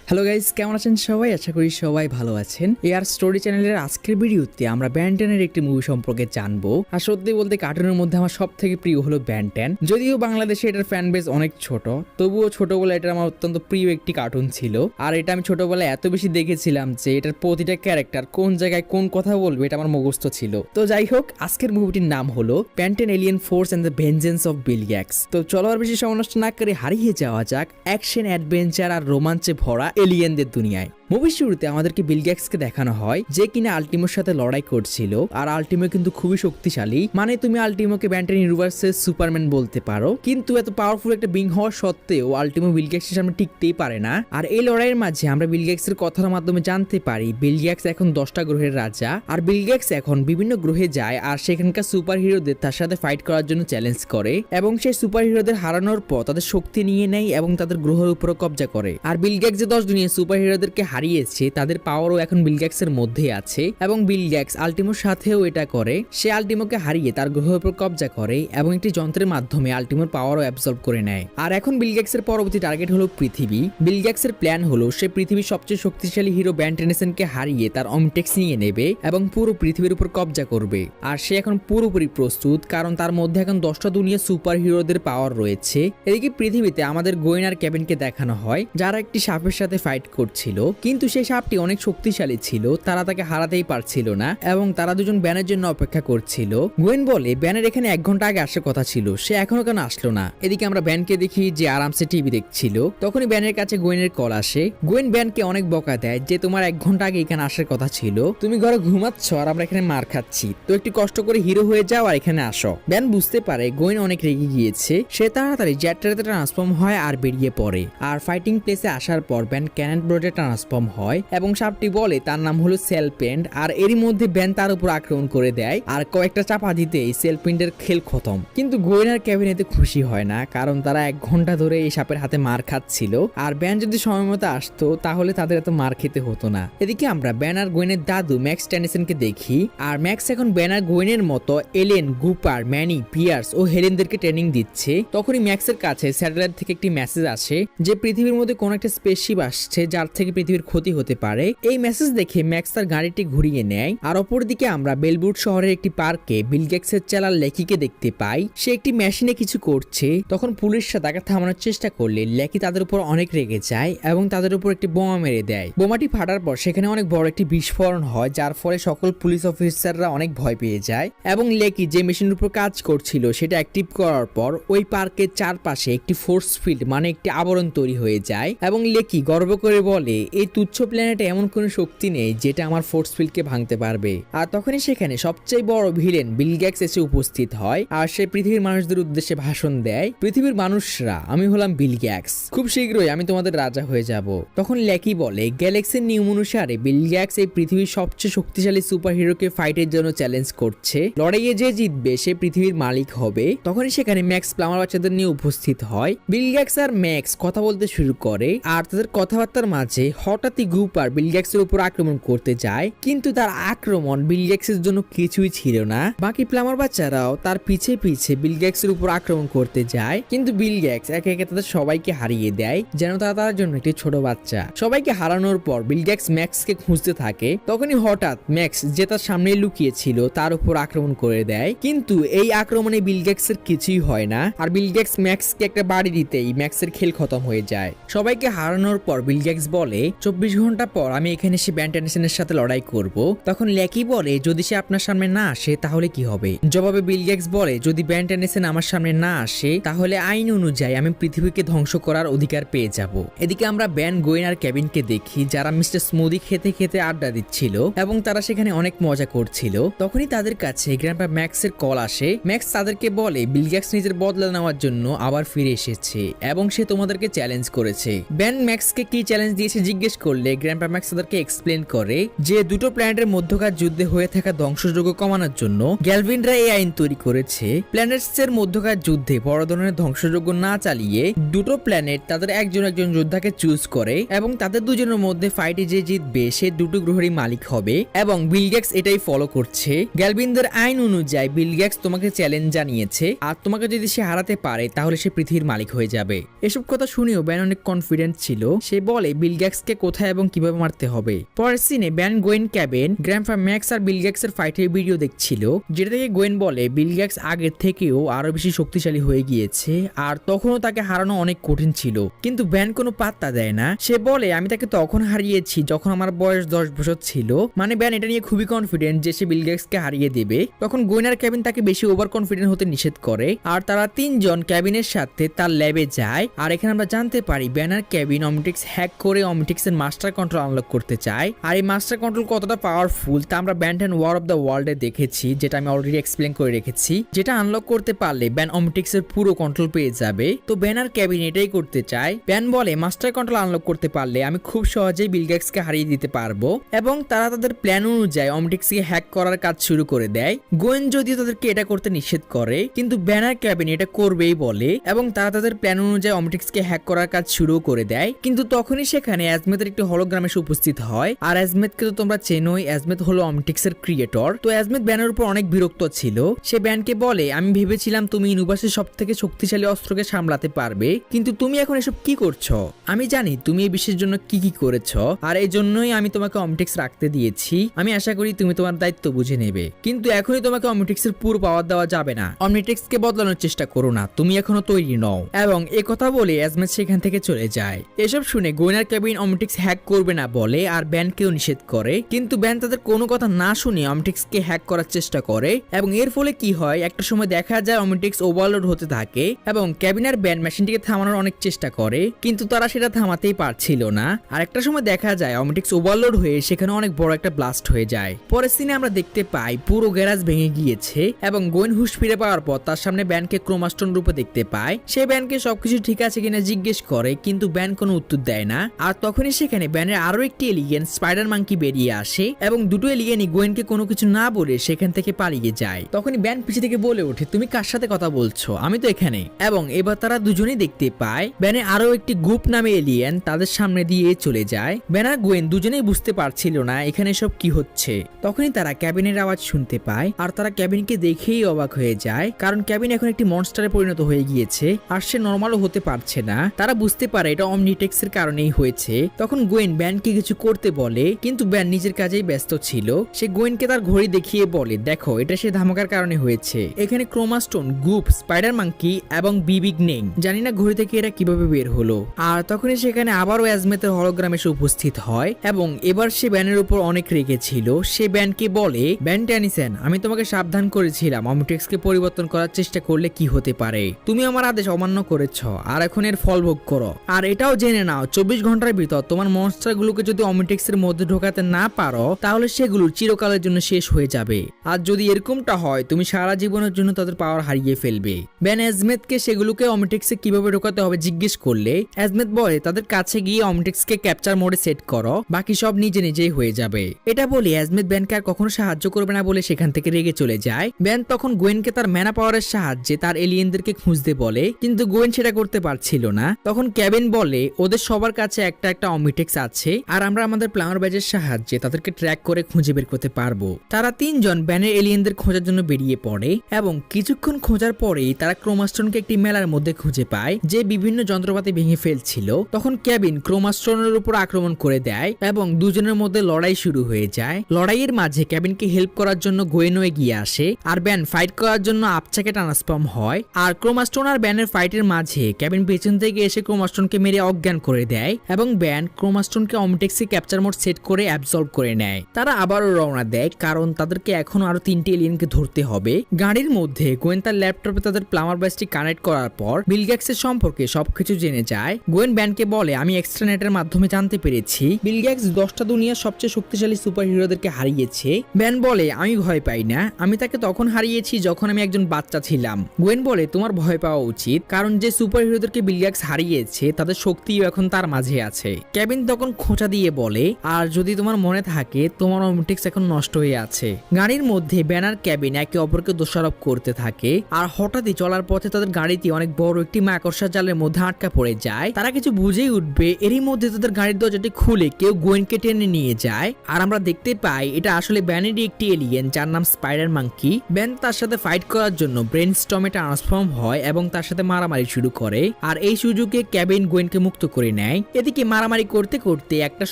Hello guys, কেমন আছেন সবাই? আশা করি সবাই ভালো আছেন। এআর স্টোরি চ্যানেলের আজকের ভিডিওতে আমরা ব্যান 10 একটি মুভি সম্পর্কে জানবো। আর সত্যি বলতে কার্টুনের মধ্যে আমার সব থেকে প্রিয় হলো ব্যান 10। যদিও বাংলাদেশে এটার ফ্যান বেস অনেক ছোট, তবুও ছোটবেলায় এটা আমার অত্যন্ত প্রিয় একটি কার্টুন ছিল। আর এটা আমি ছোটবেলায় এত বেশি দেখেছিলাম যে এটার প্রতিটা ক্যারেক্টার কোন জায়গায় কোন কথা বলবে এটা আমার মুখস্থ ছিল। তো যাই হোক, আজকের মুভিটির নাম হলো Ben 10 Alien Force and the Vengeance of Vilgax. তো চলো আর বেশি সময় নষ্ট না করে হারিয়ে যাওয়া যাক অ্যাকশন, অ্যাডভেঞ্চার আর রোমাঞ্চে ভরা এলিয়েনদের দুনিয়ায়। মুভির শুরুতে আমাদেরকে বিল গ্যাটসকে দেখানো হয় যে কিনা আল্টিমোর সাথে লড়াই করছিল। আর আল্টিমো কিন্তু খুবই শক্তিশালী, মানে তুমি আল্টিমোকে ব্যান 10 ইউনিভার্সের সুপারম্যান বলতে পারো। কিন্তু এত পাওয়ারফুল একটা বিং হওয়া সত্ত্বেও আল্টিমো বিল গ্যাটসের সামনে টিকতেই পারে না। আর এই লড়াইয়ের মাঝে আমরা বিল গ্যাটসের কথার মাধ্যমে জানতে পারি বিল গ্যাটস এখন 10টা গ্রহের রাজা। আর বিল গ্যাটস এখন বিভিন্ন গ্রহে যায় আর সেখানকার সুপার হিরোদের তার সাথে ফাইট করার জন্য চ্যালেঞ্জ করে, এবং সেই সুপার হিরোদের হারানোর পর তাদের শক্তি নিয়ে নেয় এবং তাদের গ্রহের উপর কবজা করে। আর বিল গ্যাটস যে 10 দুনিয়া সুপার হিরোদেরকে হারিয়েছে তাদের পাওয়ারও এখন বিল গ্যাটসের মধ্যে আছে, এবং বিল গ্যাটস আল্টিমোর সাথেও এটা করে। সে আল্টিমোকে হারিয়ে তার গ্রহের উপর কবজা করে এবং একটি যন্ত্রের মাধ্যমে আল্টিমোর পাওয়ারও অ্যাবজর্ব করে নেয়। আর এখন বিল গ্যাটসের পরবর্তী টার্গেট হলো পৃথিবী। বিল গ্যাটসের প্ল্যান হলো সে পৃথিবীর সবচেয়ে শক্তিশালী হিরো ব্যান টেনেসনকে হারিয়ে তার অমটেক্স নিয়ে নেবে এবং পুরো পৃথিবীর উপর কবজা করবে। আর সে এখন পুরোপুরি প্রস্তুত, কারণ তার মধ্যে এখন 10টা দুনিয়া সুপার হিরোদের পাওয়ার রয়েছে। এদিকে পৃথিবীতে আমাদের গোয়েনার কেবিনকে দেখানো হয় যারা একটি সাপের সাথে ফাইট করছিল, কিন্তু সেই সাপটি অনেক শক্তিশালী ছিল, তারা তাকে হারাতেই পারছিল না এবং তারা দুজন ব্যানের জন্য অপেক্ষা করছিল। গোয়েন বলে ব্যানের এখানে 1 ঘন্টা আগে আসার কথা ছিল, সে এখনো কেন আসলো না। এদিকে আমরা ব্যানকে দেখি যে আরামসে টিভি দেখছিল। তখনই ব্যানের কাছে গোয়েনের কল আসে। গোয়েন ব্যানকে অনেক বকা দেয় যে তোমার 1 ঘন্টা আগে এখানে আসার কথা ছিল, তুমি ঘরে ঘুমাচ্ছ আর আমরা এখানে মার খাচ্ছি, তো একটু কষ্ট করে হিরো হয়ে যাও আর এখানে আসো। ব্যান বুঝতে পারে গোয়েন অনেক রেগে গিয়েছে, সে তাড়াতাড়ি জেটটাতে ট্রান্সফর্ম হয় আর বেরিয়ে পড়ে। আর ফাইটিং প্লেসে আসার পর ব্যান ক্যানন ব্রোডে ট্রান্সফর্ম হয় এবং সাপটি বলে তার নাম হলো সেলপেন্ড। আর এরই মধ্যে ব্যান তার উপর আক্রমণ করে দেয় আর কয়েকটা চাপা দিতেই সেলপেন্ডের খেল খতম। কিন্তু গোয়েনার ক্যাবিন এতে খুশি হয় না, কারণ তারা 1 ঘন্টা ধরে এই সাপের হাতে মার খাচ্ছিল। আর ব্যান যদি সময় মতো আসতো তাহলে তাদের এত মার খেতে হতো না। এদিকে আমরা ব্যান আর গোয়েনের দাদু ম্যাক্স টেনিসনকে দেখি। আর ম্যাক্স এখন ব্যান আর গোয়েনের মতো এলেন, গুপার, ম্যানি, পিয়ার্স ও হেলেনদেরকে ট্রেনিং দিচ্ছে। তখনই ম্যাক্সের কাছে স্যাটেলাইট থেকে একটি মেসেজ আসে যে পৃথিবীর মধ্যে কোন একটা স্পেসশিপ আসছে যার থেকে পৃথিবীর ক্ষতি হতে পারে। এই মেসেজ দেখে ম্যাক্স তার গাড়িটি ঘুরিয়ে নেয়। আর অপরদিকে আমরা বেলবুট শহরের একটি পার্কে বিল গ্যাটসের চালার লেকিকে দেখতে পাই। সে একটি মেশিনে কিছু করছে। তখন পুলিশরা তাকে থামানোর চেষ্টা করলে লেকি তাদের উপর অনেক রেগে যায় এবং তাদের উপর একটি বোমা মেরে দেয়। বোমাটি ফাটার পর সেখানে অনেক বড় একটি বিস্ফোরণ হয়, যার ফলে সকল পুলিশ অফিসাররা অনেক ভয় পেয়ে যায়। এবং লেকি যে মেশিনের উপর কাজ করছিল সেটা অ্যাক্টিভ করার পর ওই পার্কের চারপাশে একটি ফোর্স ফিল্ড, মানে একটি আবরণ তৈরি হয়ে যায়। এবং লেকি গর্ব করে বলে এই তুচ্ছ প্ল্যানেটে এমন কোনো শক্তি নেই যেটা আমার ফোর্স ফিল্ডকে ভাঙতে পারবে। আর তখনই সেখানে সবচেয়ে বড় ভিলেন বিল গ্যাটস এসে উপস্থিত হয় আর সে পৃথিবীর মানুষদের উদ্দেশ্যে ভাষণ দেয়। পৃথিবীর মানুষরা, আমি হলাম বিল গ্যাটস, খুব শীঘ্রই আমি তোমাদের রাজা হয়ে যাব। তখন লেকি বলে গ্যালাক্সির নিয়ম অনুসারে বিল গ্যাটস এই পৃথিবীর সবচেয়ে শক্তিশালী সুপার হিরোকে ফাইটের জন্য চ্যালেঞ্জ করছে, লড়াইয়ে যে জিতবে সে পৃথিবীর মালিক হবে। তখনই সেখানে ম্যাক্স প্লামার বাচ্চাদের নিয়ে উপস্থিত হয়। বিল গ্যাটস আর ম্যাক্স কথা বলতে শুরু করে আর তাদের কথাবার্তার মাঝে হঠাৎই গুপার বিল গ্যাটসের উপর আক্রমণ করতে যায়, কিন্তু তার আক্রমণ বিল গ্যাটসের জন্য কিছুই ছিল না। বাকি প্লামার বাচ্চারাও তার পিছে পিছে বিল গ্যাটসের উপর আক্রমণ করতে যায়, কিন্তু বিল গ্যাটস একে একে তাদের সবাইকে হারিয়ে দেয় যেন তারা তার জন্য একটি ছোট বাচ্চা। সবাইকে হারানোর পর বিল গ্যাটস ম্যাক্সকে খুঁজতে থাকে। তখনই হঠাৎ ম্যাক্স যে তার সামনে লুকিয়ে ছিল তার উপর আক্রমণ করে দেয়, কিন্তু এই আক্রমণে বিল গ্যাটসের কিছুই হয় না। আর বিল গ্যাটস ম্যাক্সকে একটা বাড়ি দিতেই ম্যাক্সের খেল খতম হয়ে যায়। সবাইকে হারানোর পর বিল গ্যাটস বলে 24 ঘন্টা পর আমি এখানে এসে ব্যান টেনিসনের সাথে লড়াই করব। তখন লেকি বলে যদি সে আপনার সামনে না আসে তাহলে কি হবে। জবাবে বিল গ্যাটস বলে যদি ব্যান টেনিসন আমার সামনে না আসে তাহলে আইন অনুযায়ী আমি পৃথিবীকে ধ্বংস করার অধিকার পেয়ে যাব। এদিকে আমরা ব্যান, গোয়েন আর কেবিনকে দেখি যারা মিস্টার স্মুদি খেতে খেতে আড্ডা দিচ্ছিল এবং তারা সেখানে অনেক মজা করছিল। তখনই তাদের কাছে গ্র্যান্ডপা ম্যাক্সের কল আসে। ম্যাক্স তাদেরকে বলে বিল গ্যাটস নিজের বদলা নেওয়ার জন্য আবার ফিরে এসেছে এবং সে তোমাদেরকে চ্যালেঞ্জ করেছে। ব্যান ম্যাক্সকে কি চ্যালেঞ্জ দিয়েছে জিজ্ঞেস করলে গ্র্যান্ডপা ম্যাক্স তাদেরকে এক্সপ্লেন করে যে দুটো প্ল্যানেটের মধ্যকার যুদ্ধে হয়ে থাকা ধ্বংসযোগ্য কমানোর জন্য গ্যালভিনরা এই আইন তৈরি করেছে। প্ল্যানেটস এর মধ্যকার যুদ্ধে বড় ধরনের ধ্বংসযোগ্য না চালিয়ে দুটো প্ল্যানেট তাদের একজন যোদ্ধাকে চুজ করে এবং তাদের দুজনের মধ্যে ফাইটে যে জিতবে সে দুটো গ্রহেরই মালিক হবে। এবং বিল গ্যাটস এটাই ফলো করছে। গ্যালভিনদের আইন অনুযায়ী বিল গ্যাটস তোমাকে চ্যালেঞ্জ জানিয়েছে আর তোমাকে যদি সে হারাতে পারে তাহলে সে পৃথিবীর মালিক হয়ে যাবে। এসব কথা শুনেও ব্যান অনেক কনফিডেন্ট ছিল। সে সে বলে বিল গেটসকে কোথায় এবং কিভাবে মারতে হবে। পরের সিনে Ben, Gwen, Kevin, grandpa Max আর বিল গেটসের ফাইটের ভিডিও দেখছিল, যেটা থেকে গোয়েন বলে বিল গেটস আগের থেকেও আরো বেশি শক্তিশালী হয়ে গিয়েছে আর তখনও তাকে হারানো অনেক কঠিন ছিল, কিন্তু ব্যান কোনো পাত্তা দেয় না। সে বলে আমি তাকে তখন হারিয়েছি যখন আমার বয়স 10 বছর ছিল। মানে ব্যান এটা নিয়ে খুবই কনফিডেন্ট যে সে বিল গেটসকে হারিয়ে দেবে। তখন গোয়েন আর কেভিন তাকে বেশি ওভার কনফিডেন্ট হতে নিষেধ করে আর তারা তিনজন কেভিনের সাথে তার ল্যাবে যায়। আর এখানে আমরা জানতে পারি ব্যান আর কেভিন অমনিট্রিক্স হ্যাক করে অমনিট্রিক্সের মাস্টার কন্ট্রোল আনলক করতে চায়। আর এই মাস্টার কন্ট্রোল কতটা পাওয়ারফুল তা আমরা ব্যান 10 ওয়ার অফ দ্য ওয়ার্ল্ডে দেখেছি, যেটা আমি অলরেডি এক্সপ্লেন করে রেখেছি। যেটা আনলক করতে পারলে ব্যান অমনিট্রিক্সের পুরো কন্ট্রোল পেয়ে যাবে। তো ব্যান আর কেভিন এটাই করতে চায়। ব্যান বলে মাস্টার কন্ট্রোল আনলক করতে পারলে আমি খুব সহজেই বিল গেটসকে হারিয়ে দিতে পারবো, এবং তারা তাদের প্ল্যান অনুযায়ী অমনিট্রিক্সকে হ্যাক করার কাজ শুরু করে দেয়। গোয়েন যদিও তাদেরকে এটা করতে নিষেধ করে, কিন্তু ব্যান আর কেভিন এটা করবেই বলে এবং তারা তাদের প্ল্যান অনুযায়ী অমনিট্রিক্সকে হ্যাক করার কাজ শুরু করে দেয়। কিন্তু তখনই সেখানে অ্যাজমেথের একটি হলোগ্রাম এসে উপস্থিত হয়। আর অ্যাজমেথকে তো তোমরা চেনোই, অ্যাজমেথ হলো অমনিট্রিক্সের ক্রিয়েটর। তো অ্যাজমেথ ব্যানের উপর অনেক বিরক্ত ছিল। সে ব্যানকে বলে আমি ভেবেছিলাম তুমি ইউনিভার্সের সব থেকে শক্তিশালী অস্ত্রকে সামলাতে পারবে, কিন্তু তুমি এখন এসব কি করছো? আমি জানি তুমি এই বিশ্বের জন্য কি কি করেছো, আর এই জন্যই আমি তোমাকে অমনিট্রিক্স রাখতে দিয়েছি। আমি আশা করি তুমি তোমার দায়িত্ব বুঝে নেবে, কিন্তু এখনই তোমাকে অমনিট্রিক্সের পুরো পাওয়ার দেওয়া যাবে না। অমনিট্রিক্সকে বদলানোর চেষ্টা করো না, তুমি এখনো তৈরি নও। এবং কথা বলে অ্যাজমেথ সেখান থেকে চলে যায়। এসব শুনে গোয়েন আর কেভিন অমনিট্রিক্স হ্যাক করবে না বলে আর ব্যানকেও নিষেধ করে, কিন্তু ব্যান তাদের কোনো কথা না শুনে অমনিট্রিক্সকে হ্যাক করার চেষ্টা করে। এবং এর ফলে কি হয়, একটা সময় দেখা যায় অমনিট্রিক্স ওভারলোড হতে থাকে এবং কেভিন আর ব্যান মেশিনটিকে থামানোর অনেক চেষ্টা করে, কিন্তু তারা সেটা থামাতেই পারছিল না। আর একটা সময় দেখা যায় অমনিট্রিক্স ওভারলোড হয়ে সেখানে অনেক বড় একটা ব্লাস্ট হয়ে যায়। পরের সিনে আমরা দেখতে পাই পুরো গ্যারাজ ভেঙে গিয়েছে এবং গোয়েন হুশ ফিরে পাওয়ার পর তার সামনে ব্যানকে ক্রোমাস্টোন রূপে দেখতে পায়। সে ব্যানকে সবকিছু ঠিক আছে কিনা জিজ্ঞেস করে, কিন্তু ব্যান কোনো উত্তর দেয় না। আর তখনই সেখানে ব্যানের আরো একটি এলিয়েন স্পাইডার মাঙ্কি বেরিয়ে আসে এবং দুটো এলিয়েনই গোয়েনকে কোনো কিছু না বলে সেখান থেকে পালিয়ে যায়। তখনই ব্যান পিছে থেকে বলে ওঠে তুমি কার সাথে কথা বলছো, আমি তো এখানে। এবং এবার তারা দুজনেই দেখতে পায় ব্যানে আরো একটি গ্রুপ নামে এলিয়েন তাদের সামনে দিয়ে চলে যায়। ব্যান আর গোয়েন দুজনেই বুঝতে পারছিল না এখানে সব কি হচ্ছে। তখনই তারা ক্যাবিনের আওয়াজ শুনতে পায় আর তারা ক্যাবিনকে দেখেই অবাক হয়ে যায়, কারণ ক্যাবিন এখন একটি মনস্টারে পরিণত হয়ে গিয়েছে আর সে নর্মালও হতে পারছে না। তারা বুঝতে পারে এটা অমনিট্রিক্সের কারণেই হয়েছে। তখন গোয়েন ব্যানকে কিছু করতে বলে, কিন্তু ব্যান নিজের কাজেই ব্যস্ত ছিল। সে গোয়েনকে তার ঘড়ি দেখিয়ে বলে দেখো এটা সে ধামাকার কারণে হয়েছে। এখানে ক্রোমাস্টোন, গুপ, স্পাইডার মাঙ্কি এবং বিবিগ নেই, জানি না ঘড়ি থেকে এরা কিভাবে বের হলো। আর তখনই সেখানে আবারও অ্যাজমেথের হলোগ্রাম এসে উপস্থিত হয় এবং এবার সে ব্যানের উপর অনেক রেগেছিল। সে ব্যানকে বলে ব্যান টেনিসেন, আমি তোমাকে সাবধান করেছিলাম অমনিট্রিক্সকে পরিবর্তন করার চেষ্টা করলে কি হতে পারে। তুমি আমার আদেশ অমান্য করেছ আর এখন এর ফল ভোগ করো। আর এটাও জেনে নাও 24 ঘন্টার ভিতর তোমার মনস্টারগুলোকে যদি অমনিট্রিক্সের মধ্যে ঢোকাতে না পারো তাহলে সেগুলো চিরকালের জন্য শেষ হয়ে যাবে। আর যদি এরকমটা হয় তুমি সারা জীবনের জন্য তাদের পাওয়ার হারিয়ে ফেলবে। ব্যান অ্যাজমেথকে সেগুলোকে অমনিট্রিক্সে কিভাবে ঢোকাতে হবে জিজ্ঞেস করলে অ্যাজমেথ বলে তাদের কাছে গিয়ে অমনিট্রিক্সকে ক্যাপচার মোডে সেট করো, বাকি সব নিজে নিজেই হয়ে যাবে। এটা বলে অ্যাজমেথ ব্যানকে আর কখনো সাহায্য করবে না বলে সেখান থেকে রেগে চলে যায়। ব্যান তখন গোয়েনকে তার ম্যানা পাওয়ারের সাহায্যে তার এলিয়েনদেরকে খুঁজতে বলে, কিন্তু গোয়েন সেটা করতে পারছিল না। তখন কেভিন বলে ওদের সবার কাছে একটা একটা অমনিট্রিক্স আছে আর আমরা আমাদের প্লামার ব্যাজের সাহায্যে তাদেরকে ট্র্যাক করে খুঁজে বের করতে পারবো। তারা তিনজন ব্যানের এলিয়েনদের খোঁজার জন্য বেরিয়ে পড়ে এবং কিছুক্ষণ খোঁজার পরেই তারা ক্রোমাস্টোনকে একটি মেলার মধ্যে খুঁজে পায় যে বিভিন্ন যন্ত্রপাতি ভেঙে ফেলছিল। তখন কেভিন ক্রোমাস্টোনের উপর আক্রমণ করে দেয় এবং দুজনের মধ্যে লড়াই শুরু হয়ে যায়। লড়াইয়ের মাঝে কেভিনকে হেল্প করার জন্য গোয়েনও এগিয়ে আসে আর ব্যান ফাইট করার জন্য আপচাকে ট্রান্সফর্ম হয়। আর ক্রোমাস্টোন আর ব্যানের ফাইটের মাঝে কেভিন পেছন থেকে এসে ক্রোমাস্টোনকে মেরে অজ্ঞান করে দেয় এবং ব্যান ক্রোমাস্টোনকে অমনিট্রিক্সে ক্যাপচার মোড সেট করে অ্যাবজর্ব করে নেয়। তারা আবারও রওনা দেয় কারণ তাদেরকে এখনো আরো 3টি এলিয়েনকে ধরতে হবে। গাড়ির মধ্যে গোয়েন তার ল্যাপটপে তাদের প্লামার ব্যাজটি কানেক্ট করার পর বিল গেটসের সম্পর্কে সবকিছু জেনে যায়। গোয়েন ব্যানকে বলে আমি এক্সট্রানেটের মাধ্যমে জানতে পেরেছি বিল গেটস 10টা দুনিয়ার সবচেয়ে শক্তিশালী সুপার হিরোদেরকে হারিয়েছে। ব্যান বলে আমি ভয় পাই না, আমি তাকে তখন হারিয়েছি যখন আমি একজন বাচ্চা ছিলাম। গোয়েন বলে তোমার ভয় পাওয়া উচিত, কারণ যে সুপার হিরোদেরকে বিল গেটস হারিয়েছে তাদের শক্তিও এখন তার মাঝে আছে। কেভিন তখন খোঁচা দিয়ে বলে আর যদি তোমার মনে থাকে তোমার অমনিট্রিক্স এখন নষ্ট হয়ে আছে। গাড়ির মধ্যে ব্যানার কেভিন একে অপরকে দোষারোপ করতে থাকে আর হঠাৎই চলার পথে তাদের গাড়িতে অনেক বড় একটি মাকড়সা জালের মধ্যে আটকা পড়ে যায়। তারা কিছু বুঝেই উঠবে এরই মধ্যে তাদের গাড়ির দরজাটি খুলে কেউ গোয়েনকে টেনে নিয়ে যায় আর আমরা দেখতে পাই এটা আসলে ব্যানেরই একটি এলিয়েন যার নাম স্পাইডার মাঙ্কি। ব্যান তার সাথে ফাইট করার জন্য ব্রেন স্টর্মে ট্রান্সফর্ম হয় এবং তার সাথে মারামারি শুরু করে আর এই সুযোগে কেভিন গোয়েনকে মুক্ত করে নেয়। নেয়। এদিকে মারামারি করতে করতে একটা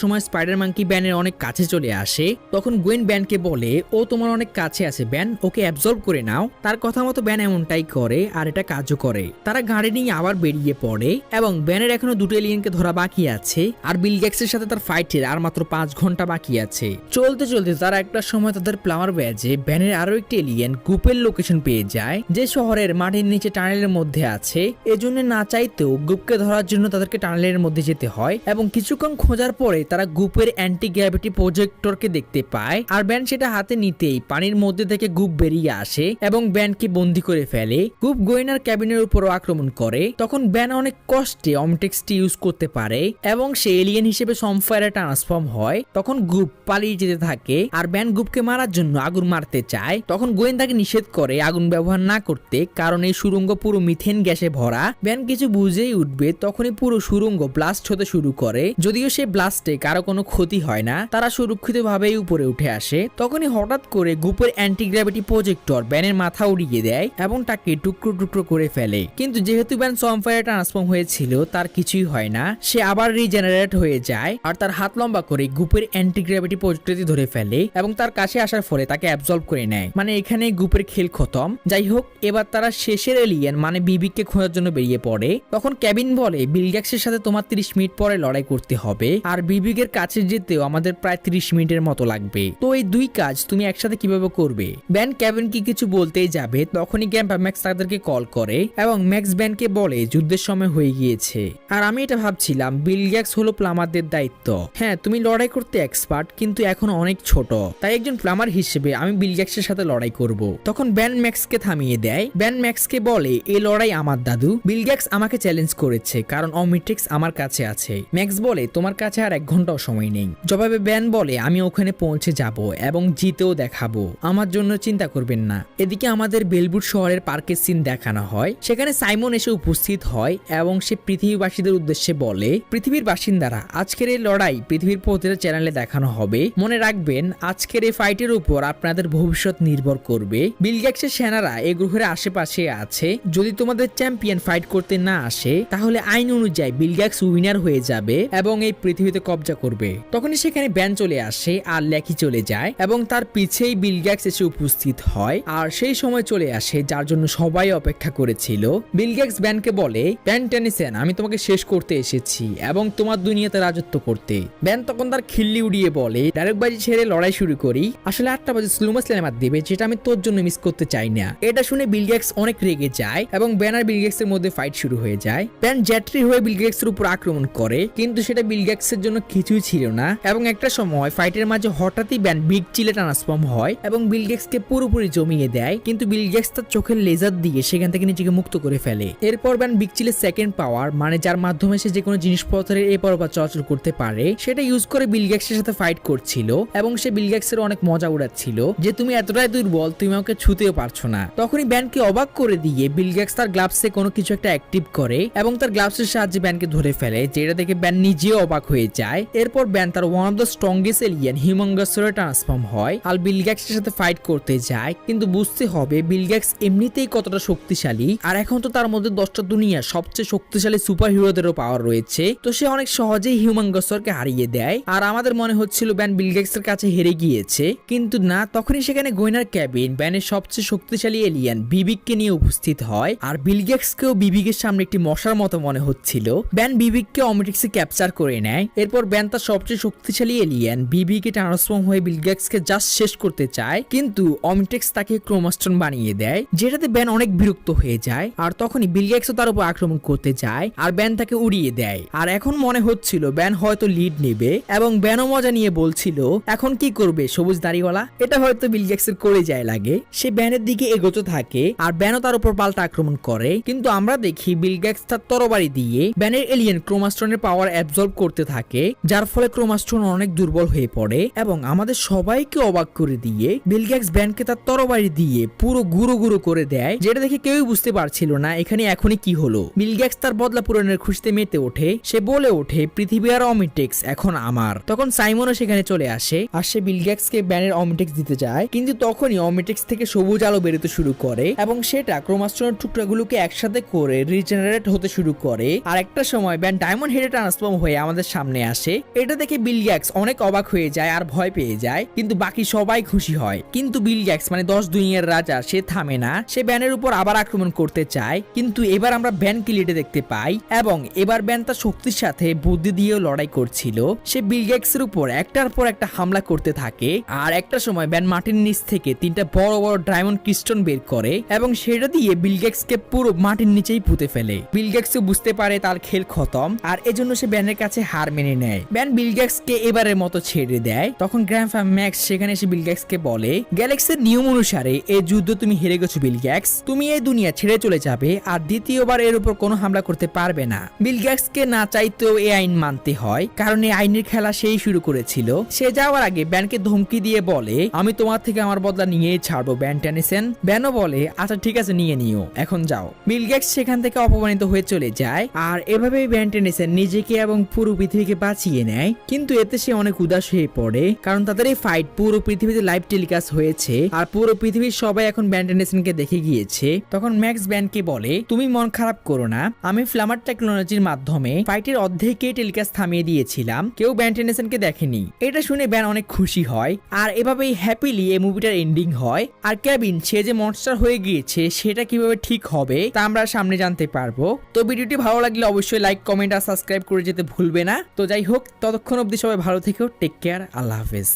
সময় স্পাইডার মাঙ্কি ব্যানের অনেক কাছে চলে আসে। তখন গোয়েন ব্যানকে বলে, ও তোমার অনেক কাছে আছে ব্যান, ওকে অ্যাবজর্ব করে নাও। তার কথা মতো ব্যান এমনটাই করে আর এটা কাজও করে। তারা গাড়ি নিয়ে আবার বেরিয়ে পড়ে এবং ব্যানের এখনো দুটো এলিয়েনকে ধরা বাকি আছে আর বিল গেটসের সাথে তার ফাইটের আর মাত্র 5 ঘন্টা বাকি আছে। চলতে চলতে তারা একটা সময় তাদের প্লামার ব্যাজে ব্যানের আরো একটি এলিয়েন গ্রুপের লোকেশন পেয়ে যায়, যে শহরের মাটির নিচে টানেলের মধ্যে আছে। এজন্য না চাইতেও গ্রুপকে ধরার জন্য তাদেরকে টানেলের মধ্যে যেতে হয় এবং কিছুক্ষণ খোঁজার পরে তারা গ্রুপের অ্যান্টি গ্র্যাভিটি প্রজেক্টরকে দেখতে পায়। আর ব্যান সেটা হাতে নিতেই পানির মধ্যে থেকে গ্রুপ বেরিয়ে আসে এবং ব্যানকে বন্দি করে ফেলে। গ্রুপ গোয়েনার ক্যাবিনের উপরও আক্রমণ করে। তখন ব্যান অনেক কষ্টে অমটেক্সটি ইউজ করতে পারে এবং সে এলিয়েন হিসেবে সমফায়ারে ট্রান্সফর্ম হয়। তখন গ্রুপ পালিয়ে যেতে থাকে আর ব্যান গ্রুপকে মারার জন্য আগুন মারতে চায়। তখন গোয়েন তাকে নিষেধ করে আগুন ব্যবহার না করতে, কারণ এই সুড়ঙ্গ পুরো মিথেন গ্যাসে ভরা। ব্যান কিছু বুঝেই উঠবে তখনই পুরো সুড়ঙ্গ ব্লাস্ট হতে শুরু করে। যদিও সে ব্লাস্টে কারো কোনো ক্ষতি হয় না, তারা সুরক্ষিতভাবেই উপরে উঠে আসে। তখনই হঠাৎ করে গ্রুপের অ্যান্টি গ্র্যাভিটি প্রজেক্টর ব্যানের মাথা উড়িয়ে দেয় এবং তাকে টুকরো টুকরো করে ফেলে। কিন্তু যেহেতু ব্যান সমফায়ারে ট্রান্সফর্ম হয়েছিল তার কিছুই হয় না, সে আবার রিজেনারেট হয়ে যায় আর তার হাত লম্বা করে গ্রুপের অ্যান্টি গ্র্যাভিটি প্রজেক্টরটি ধরে ফেলে এবং তার কাছে আসার ফলে তাকে অ্যাবজর্ব করে নেয়। মানে এখানে গ্রুপের খেল খতম। যাই হোক, এবার তারা শেষের এলিয়েন মানে বিবিকে খোঁজার জন্য বেরিয়ে পড়ে। তখন কেবিন বলে, বিল গেটসের সাথে তোমার 30 মিনিট পরে লড়াই করতে হবে আর বিবিকের কাছে যেতেও আমাদের প্রায় 30 মিনিটের মতো লাগবে। তো এই দুই কাজ তুমি একসাথে কিভাবে করবে? ব্যান কেবিনকে কিছু বলতেই যাবে তখনই গ্যাম্পা ম্যাক্স তাদেরকে কল করে এবং ম্যাক্স ব্যানকে বলে যুদ্ধের সময় হয়ে গিয়েছে। আর আমি এটা ভাবছিলাম বিল গেটস হলো প্লামারদের দায়িত্ব। হ্যাঁ, তুমি লড়াই করতে এক্সপার্ট কিন্তু এখন অনেক ছোট, তাই একজন প্লামার হিসেবে আমি বিল গেটসের সাথে লড়াই করব। তখন ব্যান ম্যাক্সকে থামিয়ে দেয়। ব্যান ম্যাক্সকে বলে, এই লড়াই আমার দাদু বিল গেটস আমাকে চ্যালেঞ্জ করেছে কারণ অমিট্রিক্স আমার কাছে আছে। ম্যাক্স বলে, তোমার কাছে আর 1 ঘন্টাও সময় নেই। জবাবে ব্যান বলে, আমি ওখানে পৌঁছে যাব এবং জিতেও দেখাবো, আমার জন্য চিন্তা করবেন না। এদিকে আমাদের বেলবুট শহরের পার্কের সিন দেখানো হয়। সেখানে সাইমন এসে উপস্থিত হয় এবং সে পৃথিবীবাসীদের উদ্দেশ্যে বলে, পৃথিবীর বাসিন্দারা, আজকের এই লড়াই পৃথিবীর প্রতিটা চ্যানেলে দেখানো হবে। মনে রাখবেন, আজকের এই ফাইটের উপর আপনাদের ভবিষ্যৎ নির্ভর করবে। বিল গেটসের সেনারা এই গ্রহের আশেপাশে আছে। যদি তোমাদের চ্যাম্পিয়ন ফাইট করতে না আসে তাহলে আইন অনুযায়ী বিল গেটস উইনার হয়ে যাবে এবং এই পৃথিবীতে কবজা করবে। তখনই সেখানে ব্যান চলে আসে আর ল্যাকি চলে যায় এবং তার পিছেই বিল গেটস এসে উপস্থিত হয়। আর সেই সময় চলে আসে যার জন্য সবাই অপেক্ষা করেছিল। বিল গেটস ব্যানকে বলে, ব্যান টেনিসন, আমি তোমাকে শেষ করতে এসেছি এবং তোমার দুনিয়াতে রাজত্ব করতে। ব্যান তখন তার খিল্লি উড়িয়ে বলে, ডায়লগবাজি ছেড়ে লড়াই শুরু করি। আসলে 8টা বাজে স্লোমো সিনেমার দেবে, যেটা আমি তোর জন্য মিস করতে চাই না। এটা শুনে বিল গেটস অনেক রেগে যায় এবং ব্যান আর বিল গেটস এর মধ্যে ফাইট শুরু হয়ে যায়। ব্যান জ্যাট্রি হয়ে বিল গেটস এর উপর আক্রমণ করে, কিন্তু সেটা বিল গেটস এর জন্য কিছুই ছিল না এবং একটা সময় ফাইটের মাঝে হঠাৎই ব্যান বিগ চিলে ট্রান্সফর্ম হয় এবং বিল গেটস কে পুরোপুরি জমিয়ে দেয়। কিন্তু বিল গেটস তার চোখের লেজার দিয়ে সেখান থেকে নিজেকে মুক্ত করে ফেলে। এরপর ব্যান বিগ চিলের সেকেন্ড পাওয়ার, মানে যার মাধ্যমে সে যে কোনো জিনিসপত্রের এপার ওপার চলাচল করতে পারে, সেটা ইউজ করে বিল গেটস এর সাথে ফাইট করছিল এবং সে বিল গেটস এর অনেক মজা উড়াচ্ছিল যে তুমি এতটাই দুর্বল, তুমি আমাকে ছুতেও পারছো না। তখনই ব্যানকে অবাক করে দিয়ে বিল গেটস তার গ্লাভসে কোনো কিছু একটা অ্যাক্টিভ করে এবং তার গ্লাভসের সাহায্যে ব্যানকে ধরে ফেলে, যেটা দেখে ব্যান নিজেও অবাক হয়ে যায়। এরপর ব্যান তার one of the strongest alien হিউম্যাঙ্গাসরে ট্রান্সফর্ম হয় আর বিল গেটস এর সাথে ফাইট করতে যায়। কিন্তু বুঝতে হবে বিল গেটস এমনিতেই কতটা শক্তিশালী, আর এখন তো তার মধ্যে 10টা দুনিয়ার সবচেয়ে শক্তিশালী সুপার হিরোদেরও পাওয়ার রয়েছে। তো সে অনেক সহজেই হিউম্যাঙ্গাসরকে হারিয়ে দেয়। আর আমাদের মনে হচ্ছিল ব্যান বিল গেটস এর কাছে হেরে গিয়েছে, কিন্তু না। তখনই সেখানে গোয়েনার ক্যাবিন ব্যানের সবচেয়ে শক্তিশালী এলিয়েন বিবিককে নিয়ে উপস্থিত হয় আর বিল গেটসকেও বিবিকের সামনে একটি মশার মতো মনে হচ্ছিল। ব্যান বিবিককে অমিট্রিক্সে ক্যাপচার করে নেয়। এরপর ব্যান তার সবচেয়ে শক্তিশালী এলিয়েন বিবিকে ট্রান্সফর্ম হয়ে বিল গেটসকে জাস্ট শেষ করতে চায়, কিন্তু অমিট্রিক্স তাকে ক্রোমাস্টন বানিয়ে দেয়, যেটাতে ব্যান অনেক বিরক্ত হয়ে যায়। আর তখনই বিল গেটসও তার উপর আক্রমণ করতে যায় আর ব্যান তাকে উড়িয়ে দেয়। আর এখন মনে হচ্ছিল ব্যান হয়তো লিড নেবে এবং ব্যানও মজা নিয়ে বলছিল, এখন কি করবে সবুজ দাড়িওয়ালা? এটা হয়তো বিল গেটস এর করে যায় লাগে। সে ব্যানের দিকে এগোতে থাকে আর ব্যানও তার উপর পাল্টা আক্রমণ করে, কিন্তু আমরা দেখি বিল গেটস তার তরবারি দিয়ে ব্যানের এলিয়েন ক্রোমাস্টনের পাওয়ার অ্যাবজর্ব করতে থাকে, যার ফলে ক্রোমাস্টন অনেক দুর্বল হয়ে পড়ে এবং আমাদের সবাইকে অবাক করে দিয়ে বিল গেটস ব্যানকে তার তরবারি দিয়ে পুরো গুঁড়ো গুঁড়ো করে দেয়, যেটা দেখে কেউই বুঝতে পারছিল না এখানে এখনই কি হলো। বিল গেটস তার বদলা পূরণের খুশিতে মেতে ওঠে। সে বলে ওঠে, পৃথিবী আর অমিট্রিক্স এখন আমার। তখন সাইমনও সেখানে চলে আসে আর সে বিল গেটসকে ব্যানের অমিট্রিক্স দিতে যায়, কিন্তু তখনই অমিট্রিক্স থেকে সবুজ আলো বেরোতে শুরু করে এবং সেটা ক্রোমাস্টনের টুকরাগুলোকে একসাথে করে রিজেনারেট হতে শুরু করে। আর একটা সময় ব্যান ডায়মন্ড হেডে ট্রান্সফর্ম হয়ে আমাদের সামনে আসে। এটা দেখে বিল গ্যাটস অনেক অবাক হয়ে যায় আর ভয় পেয়ে যায়, কিন্তু বাকি সবাই খুশি হয়। কিন্তু বিল গ্যাটস মানে 10 দুনিয়ার রাজা সে থামে না, সে ব্যানের উপর আবার আক্রমণ করতে চায়। কিন্তু এবার আমরা ব্যানকে লিডে দেখতে পাই এবং এবার ব্যান তার শক্তির সাথে বুদ্ধি দিয়েও লড়াই করছিল। সে বিল গ্যাটসের উপর একটার পর একটা হামলা করতে থাকে আর একটা সময় ব্যান মাটির নিচ থেকে 3টা বড় বড় ডায়মন্ড ক্রিস্টাল বের করে এবং সেটা দিয়ে বিল গ্যাটসকে পুরো মাটির নিচেই পুঁতে ফেলে। বিল গ্যাটসও বুঝতে পারে তার খেল খতম আর এজন্য সে ব্যানের কাছে হার মেনে নেয়। ব্যান বিল গ্যাটসকে এবারের মতো ছেড়ে দেয়। তখন গ্র্যান্ডপা ম্যাক্স সেখানে এসে বিল গ্যাটসকে বলে, গ্যালাক্সির নিয়ম অনুসারে এই যুদ্ধ তুমি হেরে গেছো বিল গ্যাটস, তুমি এই দুনিয়া ছেড়ে চলে যাবে আর দ্বিতীয়বার এর উপর কোনো হামলা করতে পারবে না। বিল গ্যাটসকে না চাইতেও এই আইন মানতে হয়, কারণ এই আইনের খেলা সেই শুরু করেছিল। সে যাওয়ার আগে ব্যানকে ধমকি দিয়ে বলে, আমি তোমার থেকে আমার বদলা নিয়েই ছাড়বো ব্যান টেনিসন। ব্যানও বলে, আচ্ছা ঠিক আছে নিয়ে নিও, এখন যাও। বিল গ্যাটস সেখান থেকে অপমানিত হয়ে চলে যায় আর এভাবেই ব্যান টেনিসন নিজেকে এবং পুরো পৃথিবীকে বাঁচিয়ে নেয়। কিন্তু এতে সে অনেক উদাস হয়ে পড়ে, কারণ তাদের এই ফাইট পুরো পৃথিবীতে লাইভ টেলিকাস্ট হয়েছে আর পুরো পৃথিবীর সবাই এখন ব্যান টেনিসনকে দেখে গিয়েছে। তখন ম্যাক্স ব্যানকে বলে, তুমি মন খারাপ করো না, আমি ফ্ল্যামার টেকনোলজির মাধ্যমে ফাইটের অর্ধেকই টেলিকাস্ট থামিয়ে দিয়েছিলাম, কেউ ব্যান টেনিসনকে দেখেনি। এটা শুনে ব্যান অনেক খুশি হয় আর এভাবেই হ্যাপিলি এই মুভিটার এন্ডিং হয়। আর কেভিন সে যে মনস্টার হয়ে গিয়েছে সেটা কিভাবে ঠিক হবে তা আমরা সামনে জানতে পারবো। তো ভিডিওটি ভালো লাগলে অবশ্যই লাইক, কমেন্ট আর সাবস্ক্রাইব করে যেতে ভুলবে না। তো যাই হোক, ততক্ষণ অবধি সবাই ভালো থেকো, টেক কেয়ার, আল্লাহ হাফেজ।